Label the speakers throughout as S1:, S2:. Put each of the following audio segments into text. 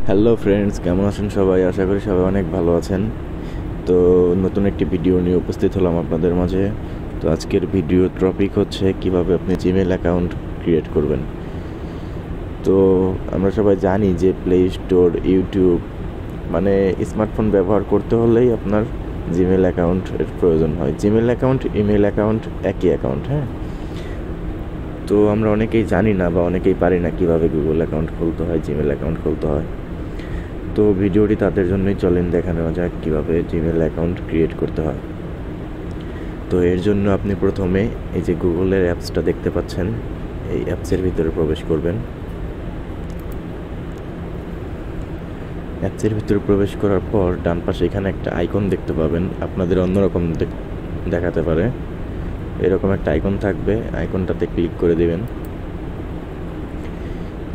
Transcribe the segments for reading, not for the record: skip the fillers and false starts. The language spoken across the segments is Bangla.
S1: হ্যালো ফ্রেন্ডস, কেমন আছেন সবাই? আশা করি সবাই অনেক ভালো আছেন। তো নতুন একটি ভিডিও নিয়ে উপস্থিত হলাম আপনাদের মাঝে। তো আজকের ভিডিও টপিক হচ্ছে কিভাবে আপনি জিমেল অ্যাকাউন্ট ক্রিয়েট করবেন। তো আমরা সবাই জানি যে প্লে স্টোর, ইউটিউব, মানে স্মার্টফোন ব্যবহার করতে হলেই আপনার জিমেল অ্যাকাউন্টের প্রয়োজন হয়। জিমেল অ্যাকাউন্ট, ইমেল অ্যাকাউন্ট একই অ্যাকাউন্ট, হ্যাঁ। তো আমরা অনেকেই জানি না বা অনেকেই পারি না কীভাবে গুগল অ্যাকাউন্ট খুলতে হয়, জিমেল অ্যাকাউন্ট খুলতে হয়। তো ভিডিওটি তাদের জন্যই, চলেন দেখে নেওয়া যাক কীভাবে জিমেল অ্যাকাউন্ট ক্রিয়েট করতে হয়। তো এর জন্য আপনি প্রথমে এই যে গুগলের অ্যাপসটা দেখতে পাচ্ছেন, এই অ্যাপসের ভিতরে প্রবেশ করবেন। অ্যাপসের ভিতরে প্রবেশ করার পর ডান পাশে এখানে একটা আইকন দেখতে পাবেন। আপনাদের অন্যরকম দেখাতে পারে, এরকম একটা আইকন থাকবে, আইকনটাতে ক্লিক করে দেবেন।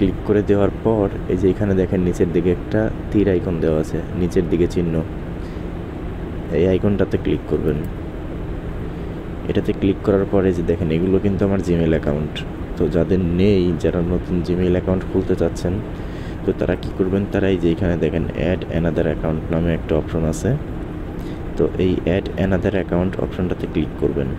S1: ক্লিক করে দেওয়ার পর এই যে এখানে দেখেন নিচের দিকে একটা তীর আইকন দেওয়া আছে, নিচের দিকে চিহ্ন, এই আইকনটাতে ক্লিক করবেন। এটাতে ক্লিক করার পরে যে দেখেন এগুলো কিন্তু আমার জিমেল অ্যাকাউন্ট। তো যাদের নেই, যারা নতুন জিমেল অ্যাকাউন্ট খুলতে চাচ্ছেন, তো তারা কি করবেন, তারা এই যে এখানে দেখেন অ্যাড অ্যানাদার অ্যাকাউন্ট নামে একটা অপশন আছে। তো এই অ্যাড অ্যানাদার অ্যাকাউন্ট অপশনটাতে ক্লিক করবেন।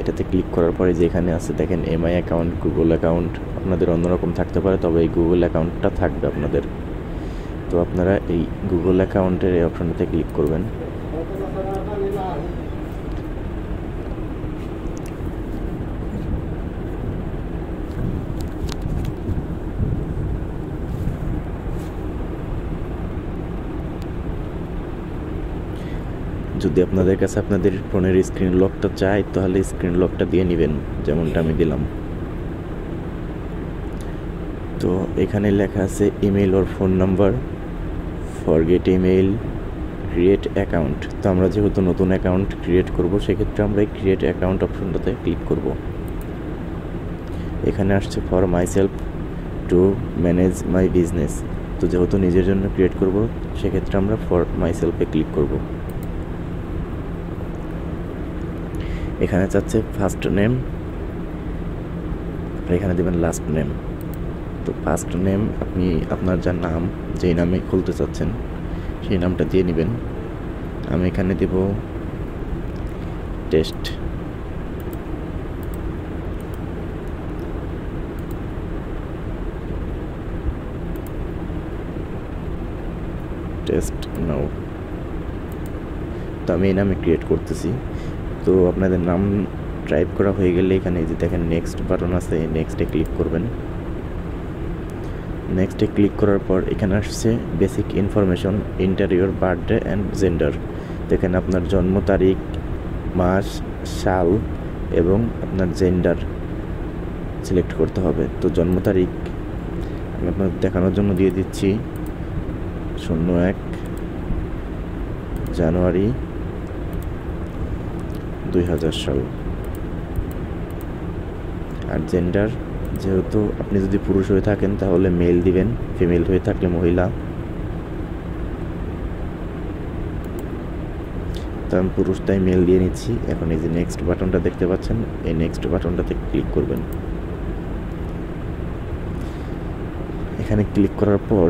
S1: এটাতে ক্লিক করার পরে যে এখানে আছে দেখেন এমআই অ্যাকাউন্ট, গুগল অ্যাকাউন্ট, আপনাদের অন্যরকম থাকতে পারে, তবে এই গুগল অ্যাকাউন্টটা থাকবে আপনাদের। তো আপনারা এই গুগল অ্যাকাউন্টের এই অপশনটাতে ক্লিক করবেন। যদি আপনাদের কাছে আপনাদের ফোনের স্ক্রিন লকটা চাই, তাহলে স্ক্রিন লকটা দিয়ে নেবেন, যেমনটা আমি দিলাম। তো এখানে লেখা আছে email or phone number, forget email, create account. তো আমরা যেহেতু নতুন অ্যাকাউন্ট ক্রিয়েট করব, সেক্ষেত্রে আমরা এই ক্রিয়েট অ্যাকাউন্ট অপশনটাতে ক্লিক করব। এখানে আসছে for my self to manage my business. তো যেহেতু নিজের জন্য ক্রিয়েট করব, সেক্ষেত্রে আমরা ফর মাই সেলফে ক্লিক করব। এখানে চাচ্ছে ফার্স্ট নেম, আর এখানে দেবেন লাস্ট নেম। তো ফার্স্ট নেম আপনি আপনার যার নাম, যেই নামে খুলতে চাচ্ছেন সেই নামটা দিয়ে নেবেন। আমি এখানে দেব টেস্ট। টেস্ট নাও। তো আমি এই নামে ক্রিয়েট করতেছি। তো আপনাদের নাম টাইপ করা হয়ে গেলে এখানে যে দেখেন নেক্সট বাটন আছে, নেক্সটে ক্লিক করবেন। নেক্সটে ক্লিক করার পর এখানে আসছে basic information, enter your birthday and gender. দেখেন আপনার জন্ম তারিখ, মাস, সাল এবং আপনার জেন্ডার সিলেক্ট করতে হবে। তো জন্ম তারিখ আমি আপনাদের দেখানোর জন্য দিয়ে দিচ্ছি 01 জানুয়ারি 2000 সাল। আর জেন্ডার, যেহেতু আপনি যদি পুরুষ হয়ে থাকেন তাহলে মেল দিবেন, ফিমেল হয়ে থাকলে মহিলা। তো আমি পুরুষ তাই মেল দিয়ে নিচ্ছি। এখন এই যে নেক্সট বাটনটা দেখতে পাচ্ছেন, এই নেক্সট বাটনটাতে ক্লিক করবেন। এখানে ক্লিক করার পর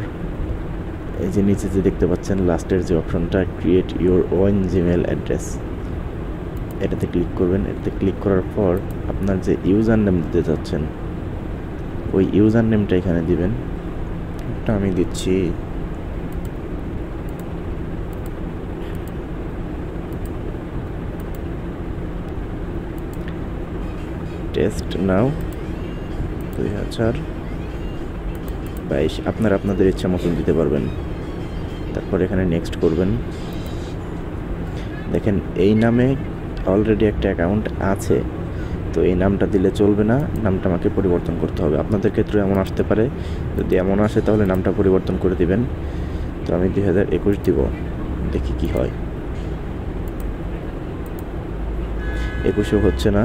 S1: এই যে নিচে যে দেখতে পাচ্ছেন লাস্টের যে অপশনটা create your own Gmail address, এটাতে ক্লিক করবেন। এটাতে ক্লিক করার পর আপনার যে ইউজার নেম দিতে চাচ্ছেন, ওই ইউজার নেমটা এখানে দিবেন। এটা আমি দিচ্ছি টেস্ট নাও 2022। আপনারা আপনাদের ইচ্ছা মতন দিতে পারবেন। তারপর এখানে নেক্সট করবেন। দেখেন এই নামে অলরেডি একটা অ্যাকাউন্ট আছে, তো এই নামটা দিলে চলবে না, নামটা আমাকে পরিবর্তন করতে হবে। আপনাদের ক্ষেত্রে এমন আসতে পারে, যদি এমন আসে তাহলে নামটা পরিবর্তন করে দিবেন। তো আমি 2021 দিব, দেখি কি হয়। 21 হচ্ছে না,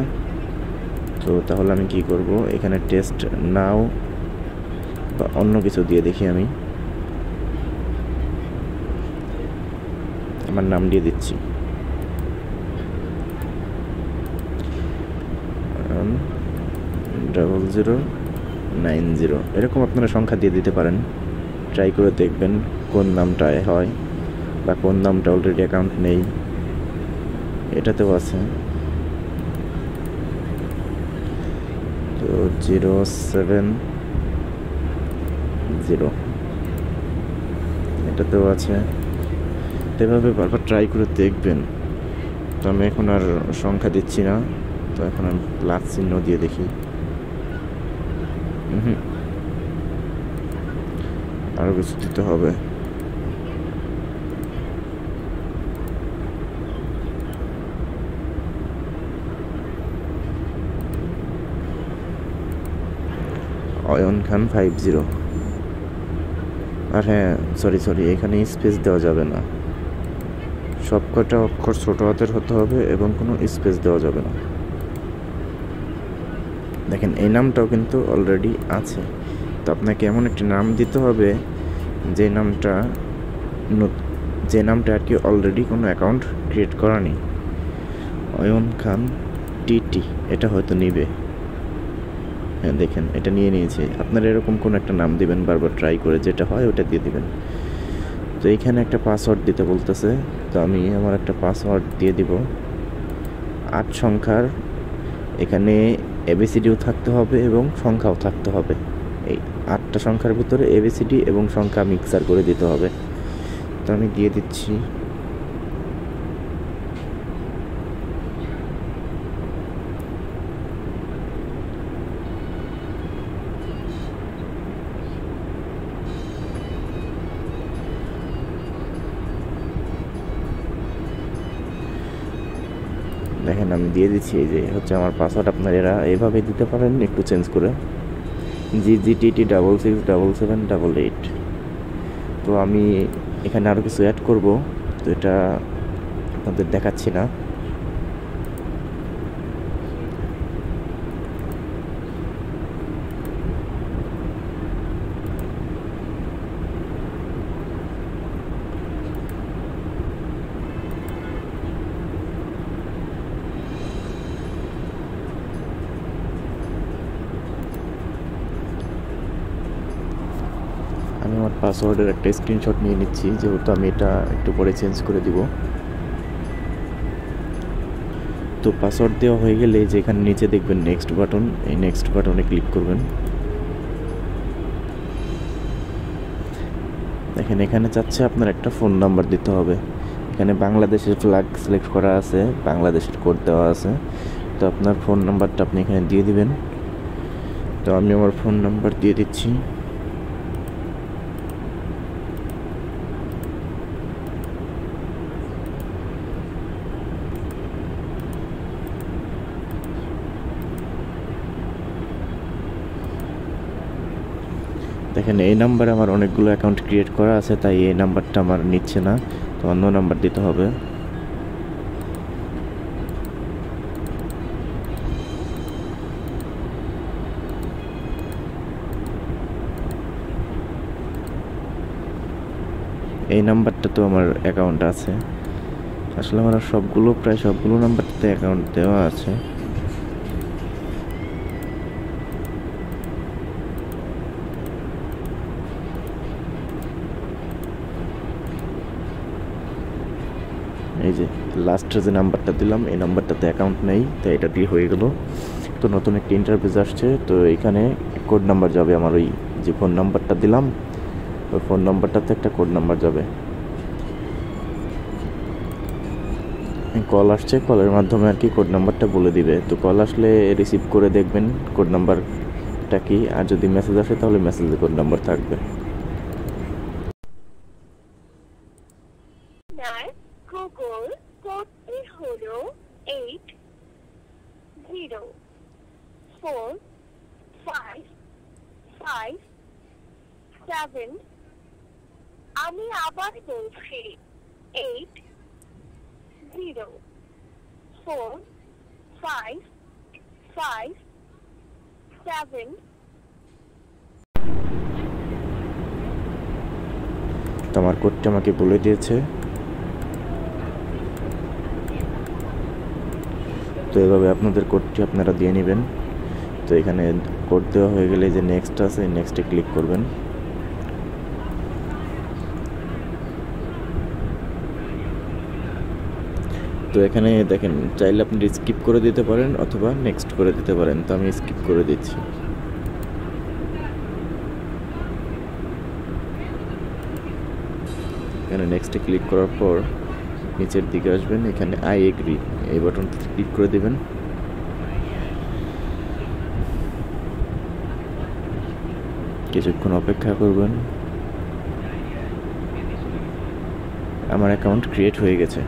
S1: তো তাহলে আমি কি করব, এখানে টেস্ট নাও বা অন্য কিছু দিয়ে দেখি। আমি আমার নাম দিয়ে দিচ্ছি 00 90 এরকম আপনারা সংখ্যা দিয়ে দিতে পারেন। ট্রাই করে দেখবেন কোন নামটায় হয় বা কোন নামটা অলরেডি অ্যাকাউন্ট নেই। এটাতেও আছে। তো 070 এটাতেও আছে। এভাবে বারবার ট্রাই করে দেখবেন। তো আমি এখন আর সংখ্যা দিচ্ছি না, তো এখন আমি প্লাস চিহ্ন দিয়ে দেখি। আরও কিছু দিতে হবে। অয়ন খান 50। আর হ্যাঁ, সরি, এখানে স্পেস দেওয়া যাবে না। সবকটা অক্ষর ছোট হাতের হতে হবে এবং কোনো স্পেস দেওয়া যাবে না। দেখেন এই নামটাও কিন্তু অলরেডি আছে। তো আপনাকে এমন একটি নাম দিতে হবে যে নামটা আর কি অলরেডি কোনো অ্যাকাউন্ট ক্রিয়েট করা নেই। অয়ন খান টিটি এটা হয়তো নিবে। হ্যাঁ দেখেন এটা নিয়ে নিয়েছে। আপনারা এরকম কোনো একটা নাম দিবেন, বারবার ট্রাই করে যেটা হয় ওটা দিয়ে দিবেন। তো এইখানে একটা পাসওয়ার্ড দিতে বলতেছে, তো আমি আমার একটা পাসওয়ার্ড দিয়ে দিব 8 সংখ্যার। এখানে এবিসিডিও থাকতে হবে এবং সংখ্যাও থাকতে হবে। এই 8টা সংখ্যার ভিতরে এবিসিডি এবং সংখ্যা মিক্সার করে দিতে হবে। তো আমি দিয়ে দিচ্ছি। দেখেন আমি দিয়ে দিচ্ছি। এই যে হচ্ছে আমার পাসওয়ার্ড। আপনারা এরা এভাবে দিতে পারেন একটু চেঞ্জ করে, GGTT667788। তো আমি এখানে আরও কিছু অ্যাড করব, তো এটা আপনাদের দেখাচ্ছি না। আমি আমার পাসওয়ার্ডের একটা স্ক্রিনশট নিয়ে নিচ্ছি, যেহেতু আমি এটা একটু পরে চেঞ্জ করে দিব। তো পাসওয়ার্ড দেওয়া হয়ে গেলে যে এখানে নিচে দেখবেন নেক্সট বাটন, এই নেক্সট বাটনে ক্লিক করবেন। দেখেন এখানে চাচ্ছে আপনার একটা ফোন নাম্বার দিতে হবে। এখানে বাংলাদেশের ফ্ল্যাগ সিলেক্ট করা আছে, বাংলাদেশের কোড দেওয়া আছে। তো আপনার ফোন নাম্বারটা আপনি এখানে দিয়ে দিবেন। তো আমি আমার ফোন নাম্বার দিয়ে দিচ্ছি। দেখেন এই নাম্বারে আমার অনেকগুলো অ্যাকাউন্ট ক্রিয়েট করা আছে, তাই এই নাম্বারটা আমার নিচ্ছে না। তো অন্য নাম্বার দিতে হবে। এই নাম্বারটা তো আমার অ্যাকাউন্ট আছে। আসলে আমার প্রায় সবগুলো নাম্বারটাতে অ্যাকাউন্ট দেওয়া আছে। এই যে লাস্টের যে নাম্বারটা দিলাম এই নাম্বারটাতে অ্যাকাউন্ট নেই, তাই এটা দিয়ে হয়ে গেল। তো নতুন একটা ইন্টারফেস আসছে। তো এখানে কোড নাম্বার যাবে আমার, ওই যে ফোন নাম্বারটা দিলাম ওই ফোন নাম্বারটাতে একটা কোড নাম্বার যাবে। কল আসছে, কলের মাধ্যমে আর কি কোড নাম্বারটা বলে দিবে। তো কল আসলে রিসিভ করে দেখবেন কোড নাম্বারটা কি, আর যদি মেসেজ আসে তাহলে মেসেজে কোড নাম্বার থাকবে।
S2: গুগল কোডটি হলো 8045557। আমি আবার বলছি 8045557।
S1: তো আমার কোডটা আমাকে বলে দিয়েছে। তো এভাবে আপনাদের কোডটি আপনারা দিয়ে নেবেন। তো তো এখানে কোড দেওয়া হয়ে গেলে যে নেক্সট আছে নেক্সটে ক্লিক করবেন। তো এখানে দেখেন চাইলে আপনি স্কিপ করে দিতে পারেন অথবা নেক্সট করে দিতে পারেন, তো আমি স্কিপ করে দিচ্ছি। এখানে নেক্সটে ক্লিক করার পর নিচের দিকে আসবেন, এখানে আই এগ্রি এই বাটনটা ক্লিক করে দিবেন। কিছুক্ষণ অপেক্ষা করবেন। আমার অ্যাকাউন্ট ক্রিয়েট হয়ে গেছে।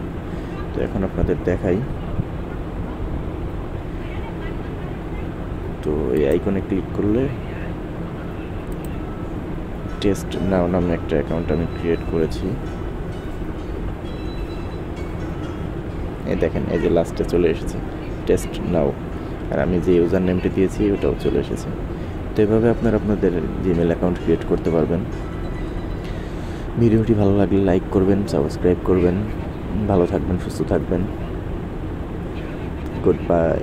S1: তো এখন আপনাদের দেখাই। তো এই আইকনে ক্লিক করলে টেস্ট নাও নামে একটা অ্যাকাউন্ট আমি ক্রিয়েট করেছি। এই দেখেন এই যে লাস্টে চলে এসেছে টেস্ট নাও, আর আমি যে ইউজার নেমটি দিয়েছি ওটাও চলে এসেছে। তো এভাবে আপনারা আপনাদের জিমেল অ্যাকাউন্ট ক্রিয়েট করতে পারবেন। ভিডিওটি ভালো লাগলে লাইক করবেন, সাবস্ক্রাইব করবেন। ভালো থাকবেন, সুস্থ থাকবেন। Good bye.